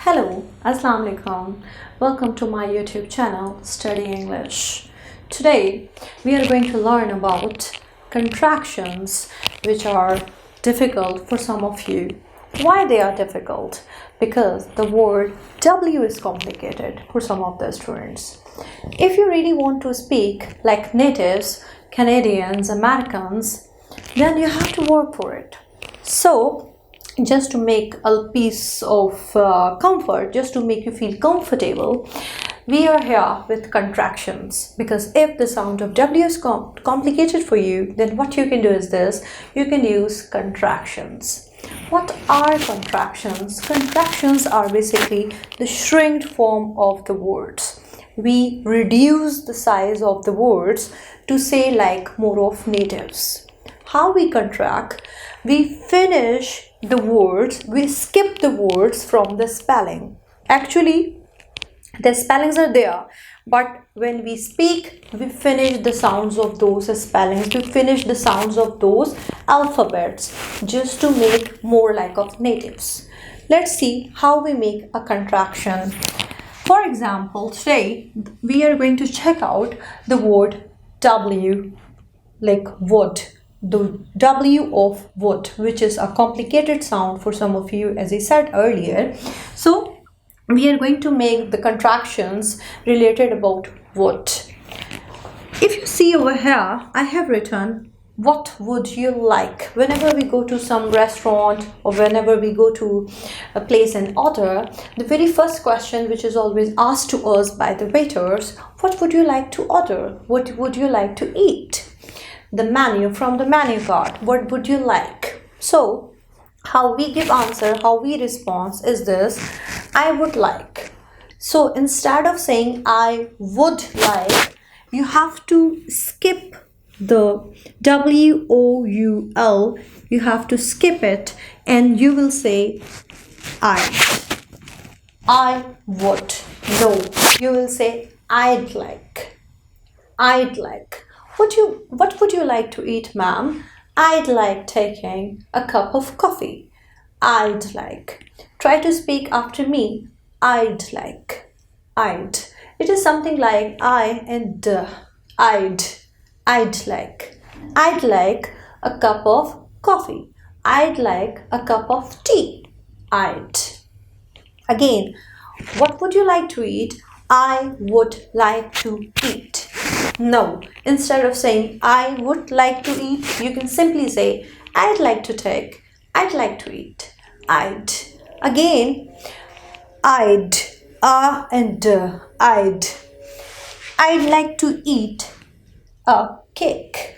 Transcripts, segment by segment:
Hello, Assalamu alaikum. Welcome to my YouTube channel Study English. Today we are going to learn about contractions which are difficult for some of you. Why they are difficult? Because the word W is complicated for some of the students. If you really want to speak like natives, Canadians, Americans, then you have to work for it. So just to make a piece of comfort, just to make you feel comfortable, we are here with contractions, because if the sound of W is complicated for you, then what you can do is this: you can use contractions. What are contractions? Contractions are basically the shrinked form of the words. We reduce the size of the words to say like more of natives. How we contract? We finish the words, we skip the words from the spelling. Actually, the spellings are there, but when we speak, we finish the sounds of those spellings, we finish the sounds of those alphabets just to make more like of natives. Let's see how we make a contraction. For example, today we are going to check out the word W, like wood. The W of wood, which is a complicated sound for some of you, as I said earlier. So we are going to make the contractions related about wood. If you see over here, I have written, what would you like? Whenever we go to some restaurant or whenever we go to a place and order, the very first question which is always asked to us by the waiters: what would you like to order? What would you like to eat? The menu, from the menu card, what would you like? So how we give answer, how we respond is this: I would like. So instead of saying I would like, you have to skip the WOUL, you have to skip it, and you will say I would. No, you will say I'd like. I'd like. What would you like to eat, ma'am? I'd like taking a cup of coffee. I'd like. Try to speak after me. I'd like. I'd. It is something like I and I'd. I'd like. I'd like a cup of coffee. I'd like a cup of tea. I'd. Again, what would you like to eat? I would like to eat. No, instead of saying I would like to eat, you can simply say I'd like to take, I'd like to eat, I'd. Again, I'd, and I'd. I'd like to eat a cake.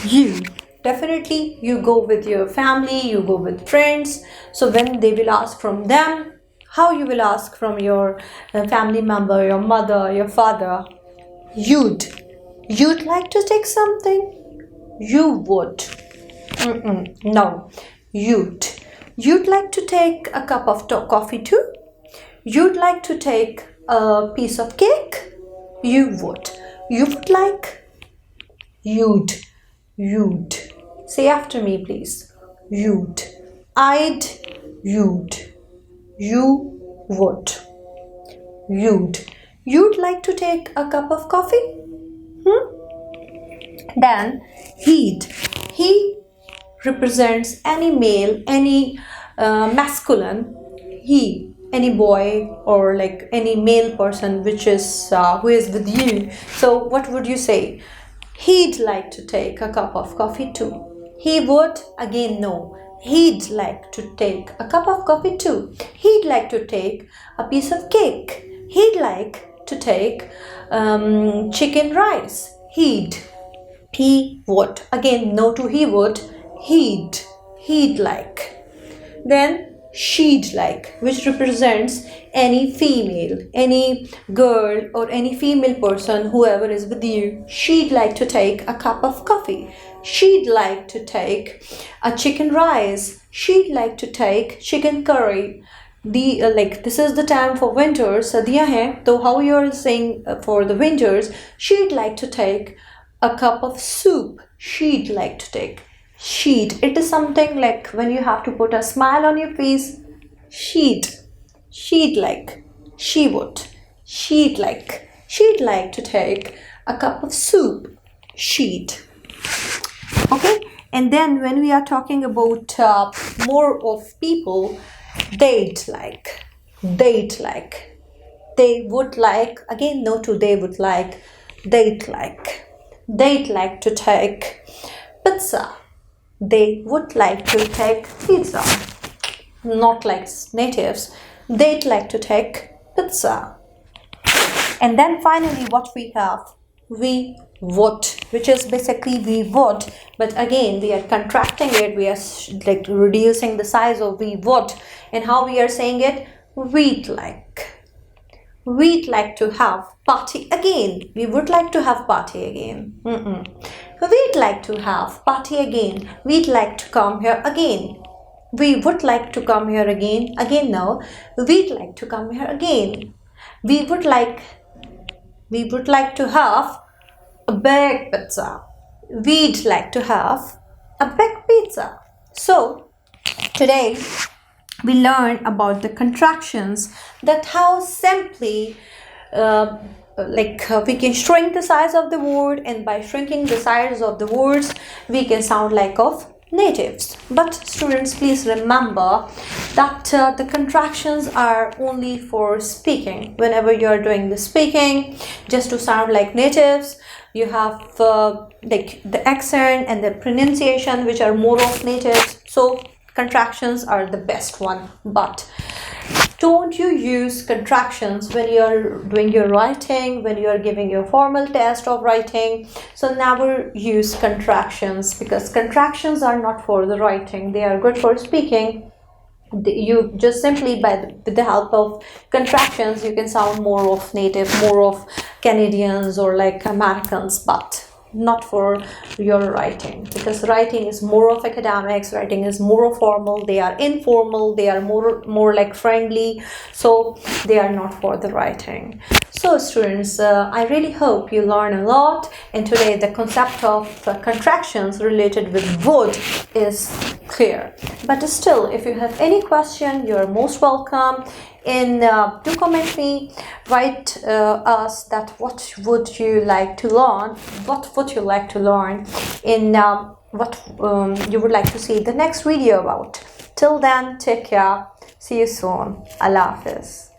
You. Definitely you go with your family, you go with friends. So when they will ask from them, how you will ask from your family member, your mother, your father? You'd like to take something? You would. No, you'd like to take a cup of coffee too? You'd like to take a piece of cake? You would like. You'd. Say after me, please. You'd. I'd. You'd. You would. You'd like to take a cup of coffee? Then he'd. He represents any male, any masculine. He, any boy or like any male person which is who is with you. So what would you say? He'd like to take a cup of coffee too. He would. Again, no. He'd like to take a cup of coffee too. He'd like to take a piece of cake. He'd like to take chicken rice. He would. Again, no to he would. He'd like. Then she'd like, which represents any female, any girl or any female person, whoever is with you. She'd like to take a cup of coffee. She'd like to take a chicken rice. She'd like to take chicken curry. Like this is the time for winters, सर्दियां हैं, तो how you are saying for the winters? She'd like to take a cup of soup. She'd like to take. She'd. It is something like when you have to put a smile on your face. She'd. she'd like, she would, she'd like to take a cup of soup, she'd. Okay, and then when we are talking about more of people, they'd like, they would like, again no to they would like, they'd like to take pizza, they would like to take pizza, not like natives, they'd like to take pizza. And then finally what we have, we would, which is basically we would, but again we are contracting it, we are like reducing the size of we would, and how we are saying it, we'd like to have party again, we would like to have party again. We'd like to have party again, we'd like to come here again, we would like to come here again, no, we'd like to come here again, we would like to have a big pizza, we'd like to have a big pizza. So today we learn about the contractions, that how simply we can shrink the size of the word, and by shrinking the size of the words we can sound like of natives. But students, please remember that the contractions are only for speaking. Whenever you are doing the speaking, just to sound like natives, you have like the accent and the pronunciation which are more of natives, so contractions are the best one. But don't you use contractions when you are doing your writing, when you are giving your formal test of writing. So never use contractions, because contractions are not for the writing, they are good for speaking. You just simply with the help of contractions you can sound more of native, more of Canadians or like Americans, but not for your writing, because writing is more of academics, writing is more formal, they are informal, they are more like friendly, so they are not for the writing. So students, I really hope you learn a lot, and today the concept of contractions related with would is clear. But still, if you have any question, you are most welcome. And do comment me, write us that what would you like to learn, in what you would like to see the next video about. Till then, take care, see you soon, Allah Hafiz.